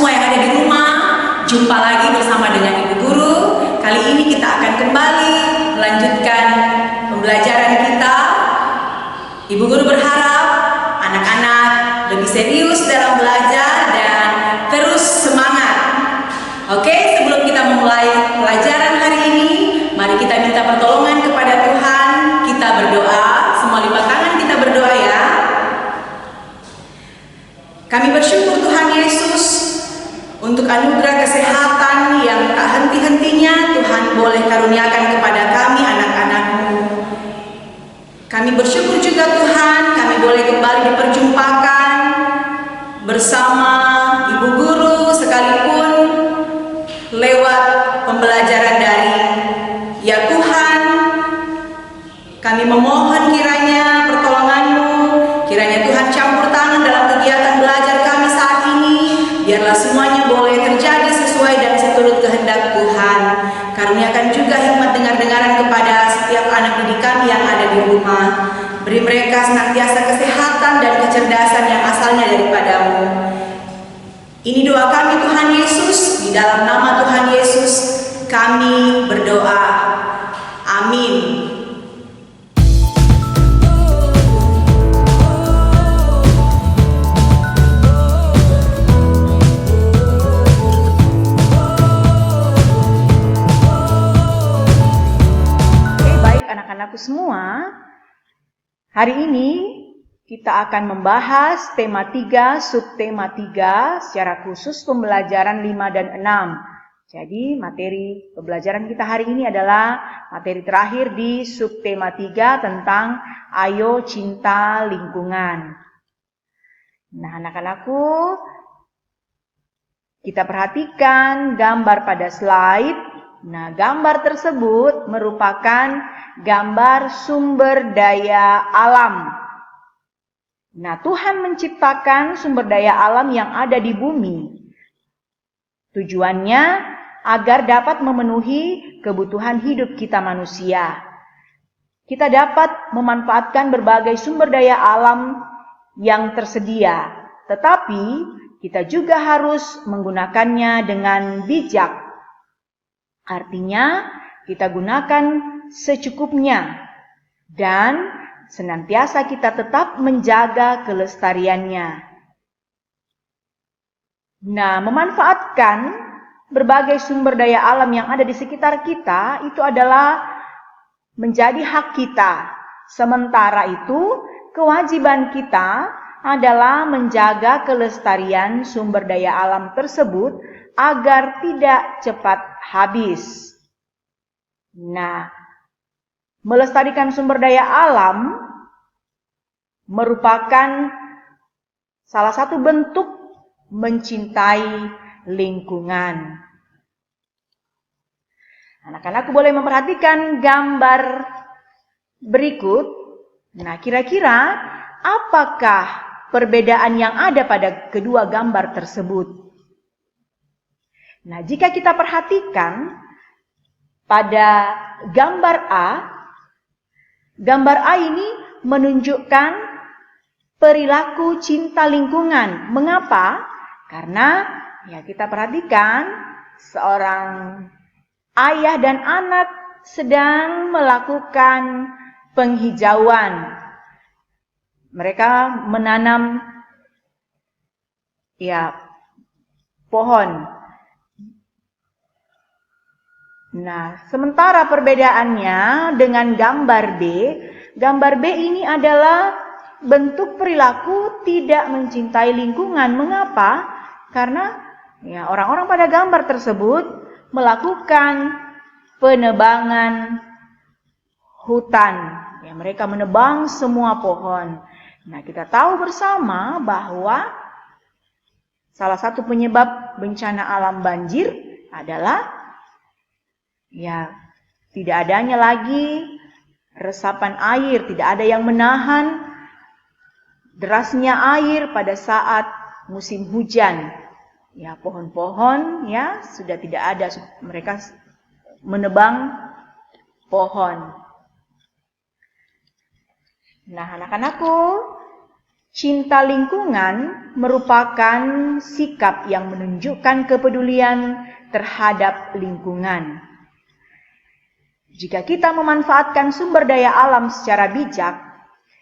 semua yang ada di rumah, jumpa lagi bersama dengan Ibu Guru. Kali ini kita akan kembali melanjutkan pembelajaran kita. Ibu Guru berharap anak-anak lebih serius dalam belajar dan terus semangat. Oke, sebelum kita memulai pelajaran hari ini, mari kita minta pertolongan kepada Tuhan. Kita berdoa, semua lipat tangan kita berdoa ya. Kami bersyukur Tuhan Yesus untuk anugerah kesehatan yang tak henti-hentinya Tuhan boleh karuniakan kepada kami anak-anak-Mu. Kami bersyukur juga Tuhan, kami boleh kembali diperjumpakan bersama Ibu Guru sekalipun lewat pembelajaran daring. Ya Tuhan, kami memohon kiranya pertolongan-Mu, kiranya Tuhan campur tangan dalam kegiatan belajar kami saat ini, biarlah semuanya boleh terjadi sesuai dan seturut kehendak Tuhan. Karuniakan juga hikmat dengar-dengaran kepada setiap anak didik kami yang ada di rumah. Beri mereka senantiasa kesehatan dan kecerdasan yang asalnya daripada-Mu. Ini doa kami Tuhan Yesus, di dalam nama Tuhan Yesus kami berdoa. Amin. Anak-anakku semua, hari ini kita akan membahas tema 3, subtema 3, secara khusus pembelajaran 5 dan 6. Jadi materi pembelajaran kita hari ini adalah materi terakhir di subtema 3 tentang Ayo Cinta Lingkungan. Nah anak-anakku, kita perhatikan gambar pada slide. Nah gambar tersebut merupakan gambar sumber daya alam. Nah, Tuhan menciptakan sumber daya alam yang ada di bumi. Tujuannya agar dapat memenuhi kebutuhan hidup kita manusia. Kita dapat memanfaatkan berbagai sumber daya alam yang tersedia, tetapi kita juga harus menggunakannya dengan bijak. Artinya, kita gunakan secukupnya dan senantiasa kita tetap menjaga kelestariannya. Nah, memanfaatkan berbagai sumber daya alam yang ada di sekitar kita itu adalah menjadi hak kita. Sementara itu, kewajiban kita adalah menjaga kelestarian sumber daya alam tersebut agar tidak cepat habis. Nah, melestarikan sumber daya alam merupakan salah satu bentuk mencintai lingkungan. Anak-anakku boleh memperhatikan gambar berikut. Nah, kira-kira apakah perbedaan yang ada pada kedua gambar tersebut? Nah, jika kita perhatikan pada gambar A ini menunjukkan perilaku cinta lingkungan. Mengapa? Karena ya kita perhatikan seorang ayah dan anak sedang melakukan penghijauan. Mereka menanam pohon. Nah, sementara perbedaannya dengan gambar B ini adalah bentuk perilaku tidak mencintai lingkungan. Mengapa? Karena ya orang-orang pada gambar tersebut melakukan penebangan hutan. Ya, mereka menebang semua pohon. Nah, kita tahu bersama bahwa salah satu penyebab bencana alam banjir adalah ya, tidak adanya lagi resapan air, tidak ada yang menahan derasnya air pada saat musim hujan. Ya, pohon-pohon ya sudah tidak ada, mereka menebang pohon. Nah, anak-anakku, Cinta lingkungan merupakan sikap yang menunjukkan kepedulian terhadap lingkungan. Jika kita memanfaatkan sumber daya alam secara bijak,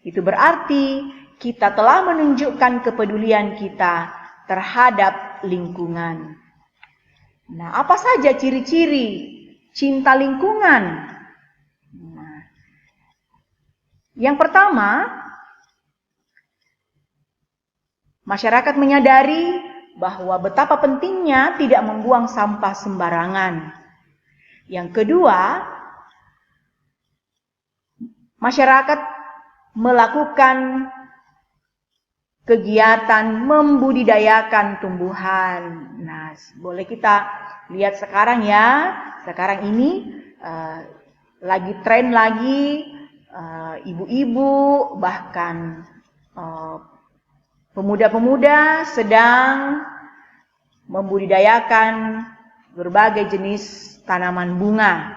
itu berarti kita telah menunjukkan kepedulian kita terhadap lingkungan. Nah, apa saja ciri-ciri cinta lingkungan? Nah, yang pertama, masyarakat menyadari bahwa betapa pentingnya tidak membuang sampah sembarangan. Yang kedua, masyarakat melakukan kegiatan membudidayakan tumbuhan. Nah, boleh kita lihat sekarang ya. Sekarang ini lagi tren lagi ibu-ibu bahkan pemuda-pemuda sedang membudidayakan berbagai jenis tanaman bunga.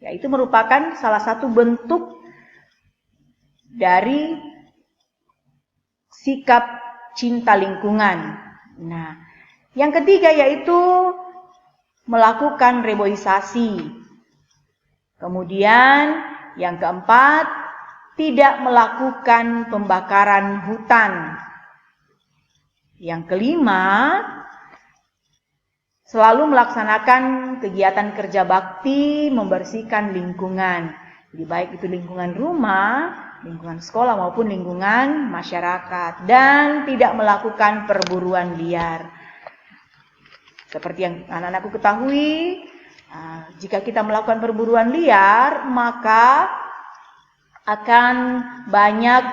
Yaitu merupakan salah satu bentuk dari sikap cinta lingkungan. Nah, yang ketiga yaitu melakukan reboisasi. Kemudian yang keempat, tidak melakukan pembakaran hutan. Yang kelima, selalu melaksanakan kegiatan kerja bakti membersihkan lingkungan. Jadi baik itu lingkungan rumah, lingkungan sekolah maupun lingkungan masyarakat. Dan tidak melakukan perburuan liar. Seperti yang anak-anakku ketahui, jika kita melakukan perburuan liar, maka akan banyak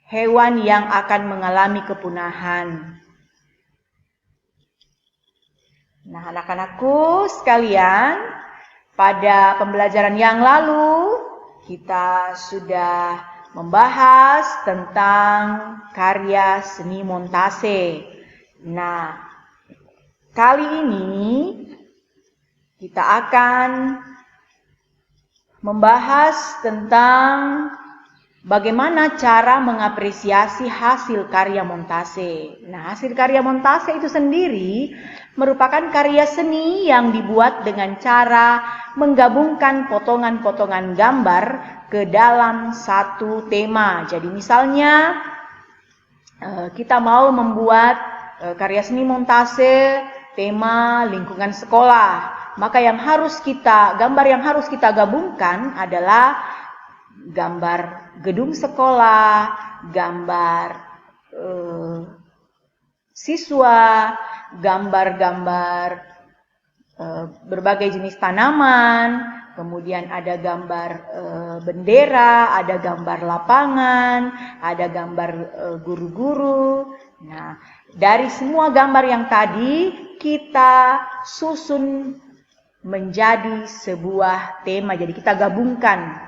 hewan yang akan mengalami kepunahan. Nah, anak-anakku sekalian, pada pembelajaran yang lalu kita sudah membahas tentang karya seni montase. Nah, kali ini kita akan membahas tentang bagaimana cara mengapresiasi hasil karya montase. Nah, hasil karya montase itu sendiri merupakan karya seni yang dibuat dengan cara menggabungkan potongan-potongan gambar ke dalam satu tema. Jadi misalnya kita mau membuat karya seni montase tema lingkungan sekolah. Maka gambar yang harus kita gabungkan adalah gambar gedung sekolah, gambar siswa, gambar-gambar berbagai jenis tanaman, kemudian ada gambar bendera, ada gambar lapangan, ada gambar guru-guru. Nah, dari semua gambar yang tadi kita susun menjadi sebuah tema, jadi kita gabungkan.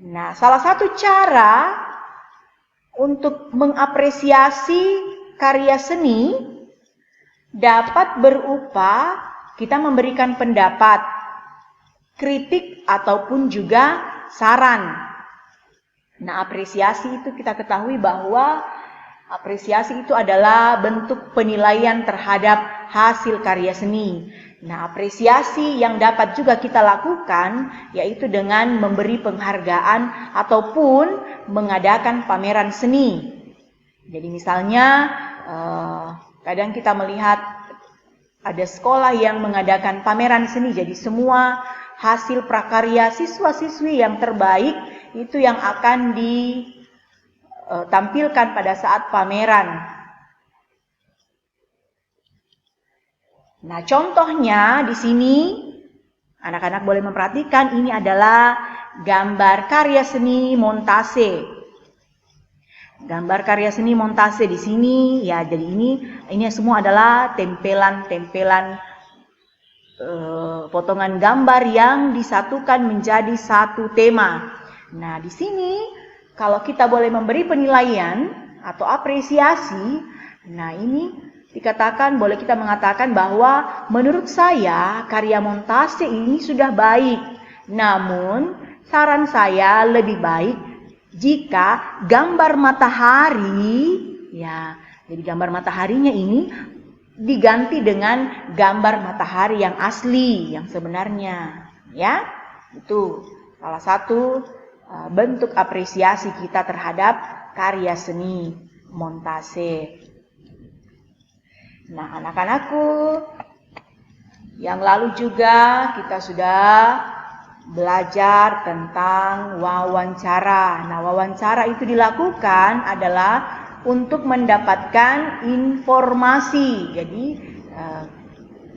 Nah, salah satu cara untuk mengapresiasi karya seni dapat berupa kita memberikan pendapat, kritik, ataupun juga saran. Nah, apresiasi itu kita ketahui bahwa apresiasi itu adalah bentuk penilaian terhadap hasil karya seni. Nah, apresiasi yang dapat juga kita lakukan yaitu dengan memberi penghargaan ataupun mengadakan pameran seni. Jadi misalnya kadang kita melihat ada sekolah yang mengadakan pameran seni. Jadi semua hasil prakarya siswa-siswi yang terbaik itu yang akan ditampilkan pada saat pameran. Nah, contohnya di sini anak-anak boleh memperhatikan, ini adalah gambar karya seni montase. Gambar karya seni montase di sini ya, jadi ini semua adalah tempelan-tempelan potongan gambar yang disatukan menjadi satu tema. Nah, di sini kalau kita boleh memberi penilaian atau apresiasi, nah ini boleh kita mengatakan bahwa menurut saya karya montase ini sudah baik. Namun saran saya lebih baik jika gambar matahari, ya, jadi gambar mataharinya ini diganti dengan gambar matahari yang asli, yang sebenarnya, ya. Itu salah satu bentuk apresiasi kita terhadap karya seni montase. Nah, anak-anakku, yang lalu juga kita sudah belajar tentang wawancara. Nah, wawancara itu dilakukan adalah untuk mendapatkan informasi. Jadi,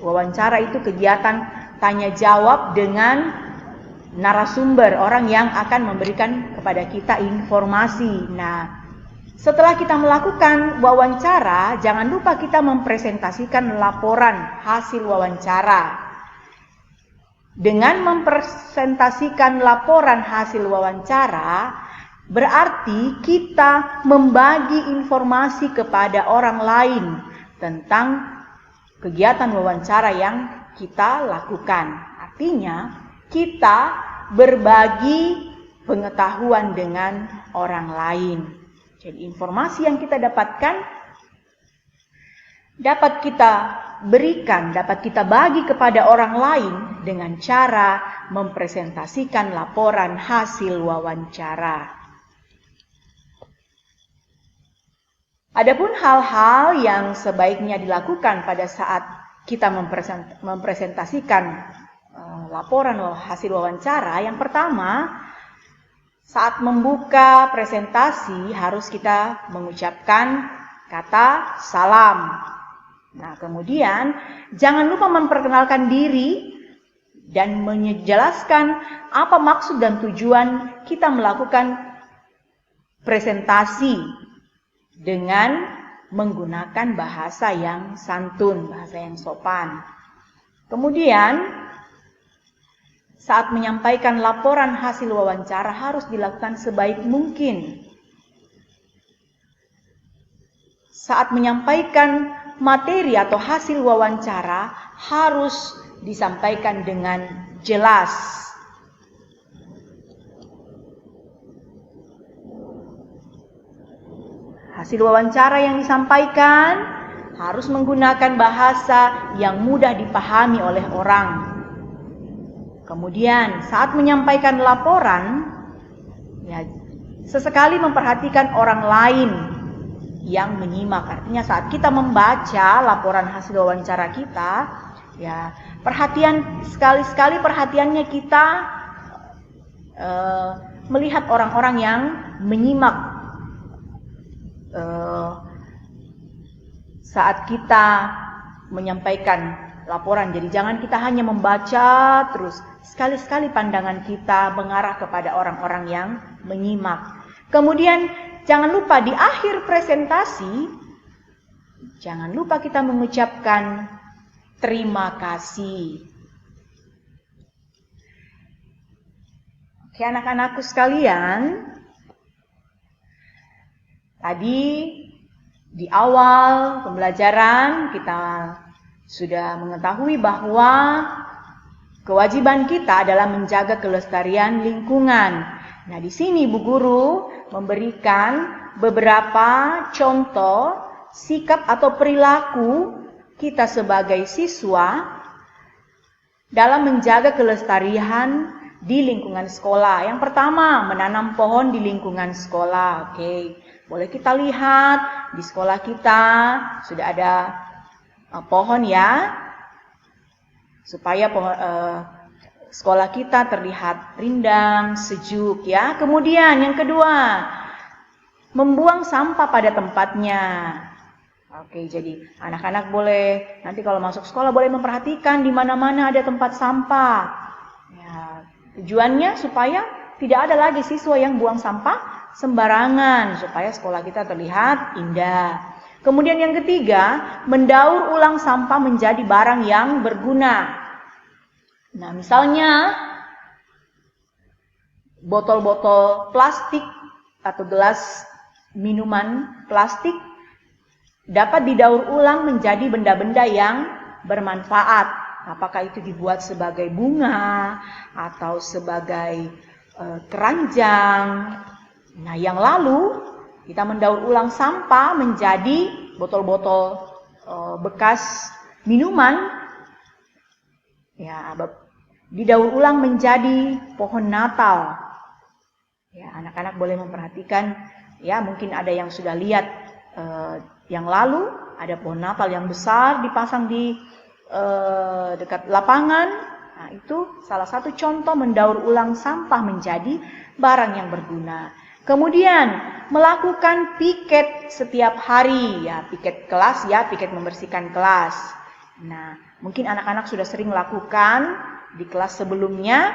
wawancara itu kegiatan tanya jawab dengan narasumber, orang yang akan memberikan kepada kita informasi. Nah, setelah kita melakukan wawancara, jangan lupa kita mempresentasikan laporan hasil wawancara. Dengan mempresentasikan laporan hasil wawancara, berarti kita membagi informasi kepada orang lain tentang kegiatan wawancara yang kita lakukan. Artinya, kita berbagi pengetahuan dengan orang lain. Jadi informasi yang kita dapatkan dapat kita berikan, dapat kita bagi kepada orang lain dengan cara mempresentasikan laporan hasil wawancara. Adapun hal-hal yang sebaiknya dilakukan pada saat kita mempresentasikan laporan hasil wawancara, yang pertama, saat membuka presentasi harus kita mengucapkan kata salam. Nah, kemudian jangan lupa memperkenalkan diri dan menjelaskan apa maksud dan tujuan kita melakukan presentasi dengan menggunakan bahasa yang santun, bahasa yang sopan. Kemudian, saat menyampaikan laporan hasil wawancara harus dilakukan sebaik mungkin. Saat menyampaikan materi atau hasil wawancara harus disampaikan dengan jelas. Hasil wawancara yang disampaikan harus menggunakan bahasa yang mudah dipahami oleh orang. Kemudian saat menyampaikan laporan, ya, sesekali memperhatikan orang lain yang menyimak. Artinya saat kita membaca laporan hasil wawancara kita, ya, sekali-sekali perhatiannya kita melihat orang-orang yang menyimak saat kita menyampaikan laporan. Jadi jangan kita hanya membaca terus, sekali-sekali pandangan kita mengarah kepada orang-orang yang menyimak. Kemudian jangan lupa di akhir presentasi, jangan lupa kita mengucapkan terima kasih. Oke, anak-anakku sekalian, tadi di awal pembelajaran kita sudah mengetahui bahwa kewajiban kita adalah menjaga kelestarian lingkungan. Nah, di sini Bu Guru memberikan beberapa contoh sikap atau perilaku kita sebagai siswa dalam menjaga kelestarian di lingkungan sekolah. Yang pertama, menanam pohon di lingkungan sekolah. Oke, boleh kita lihat di sekolah kita sudah ada pohon ya, supaya sekolah kita terlihat rindang, sejuk ya. Kemudian yang kedua, membuang sampah pada tempatnya. Oke, jadi anak-anak boleh nanti kalau masuk sekolah boleh memperhatikan di mana-mana ada tempat sampah. Ya, tujuannya supaya tidak ada lagi siswa yang buang sampah sembarangan, supaya sekolah kita terlihat indah. Kemudian yang ketiga, mendaur ulang sampah menjadi barang yang berguna. Nah, misalnya botol-botol plastik atau gelas minuman plastik dapat didaur ulang menjadi benda-benda yang bermanfaat. Apakah itu dibuat sebagai bunga atau sebagai keranjang, Nah, yang lalu kita mendaur ulang sampah menjadi botol-botol bekas minuman. Ya, didaur ulang menjadi pohon Natal. Ya, anak-anak boleh memperhatikan. Ya, mungkin ada yang sudah lihat yang lalu ada pohon Natal yang besar dipasang di dekat lapangan. Nah, itu salah satu contoh mendaur ulang sampah menjadi barang yang berguna. Kemudian melakukan piket setiap hari, ya piket kelas, ya piket membersihkan kelas. Nah, mungkin anak-anak sudah sering melakukan di kelas sebelumnya.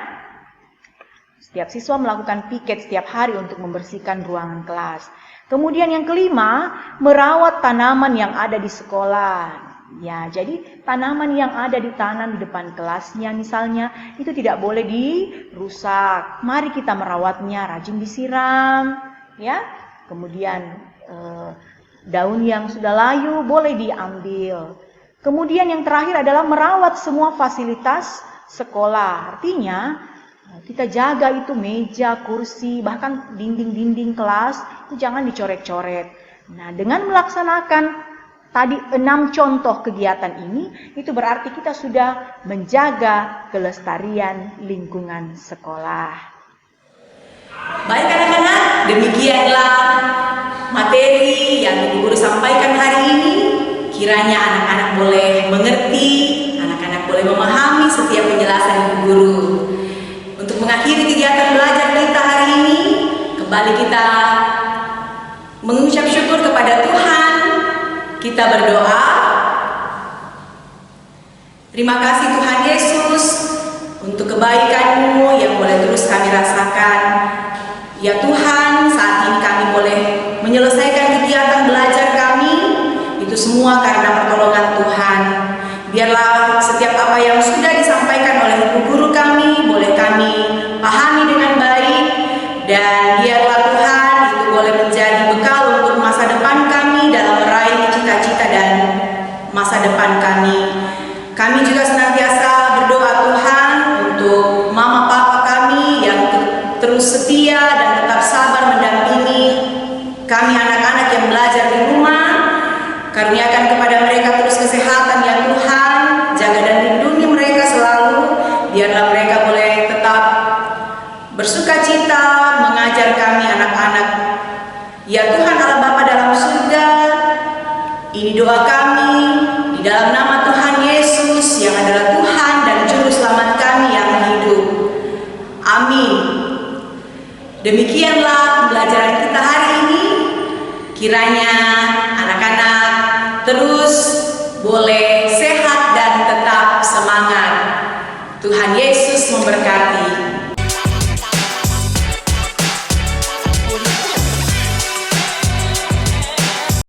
Setiap siswa melakukan piket setiap hari untuk membersihkan ruangan kelas. Kemudian yang kelima, merawat tanaman yang ada di sekolah. Ya, jadi tanaman yang ada ditanam di depan kelasnya misalnya, itu tidak boleh dirusak. Mari kita merawatnya, rajin disiram, ya. Kemudian daun yang sudah layu boleh diambil. Kemudian yang terakhir adalah merawat semua fasilitas sekolah. Artinya kita jaga itu meja, kursi, bahkan dinding-dinding kelas itu jangan dicoret-coret. Nah, dengan melaksanakan tadi 6 contoh kegiatan ini, itu berarti kita sudah menjaga kelestarian lingkungan sekolah. Baik anak-anak, demikianlah materi yang Ibu Guru sampaikan hari ini. Kiranya anak-anak boleh mengerti, anak-anak boleh memahami setiap penjelasan Ibu Guru. Untuk mengakhiri kegiatan belajar kita hari ini, kembali kita mengucap syukur kepada Tuhan. Kita berdoa. Terima kasih Tuhan Yesus untuk kebaikan-Mu yang boleh terus kami rasakan. Ya Tuhan, saat ini kami boleh menyelesaikan kegiatan belajar kami. Itu semua karena pertolongan Tuhan. Biarlah setiap apa yang sudah disampaikan oleh Ibu Guru kami, boleh kami pahami dengan baik. Dan biarlah Tuhan itu boleh menjadi bekal untuk masa depan kami dalam meraih cita-cita dan masa depan kami. Kami juga senantiasa berdoa Tuhan untuk mama papa kami yang terus setia dan tetap sabar mendampingi kami anak-anak yang belajar di rumah. Karuniakan kepada mereka terus kesehatan ya Tuhan, jaga dan lindungi mereka selalu. Biarlah mereka boleh tetap bersukacita mengajar kami anak-anak. Ya Tuhan Allah Bapa dalam surga, ini doa kami di dalam nama Tuhan Yesus yang adalah Tuhan dan Juru Selamat kami yang hidup. Amin. Demikianlah pembelajaran kita hari ini. Kiranya anak-anak terus boleh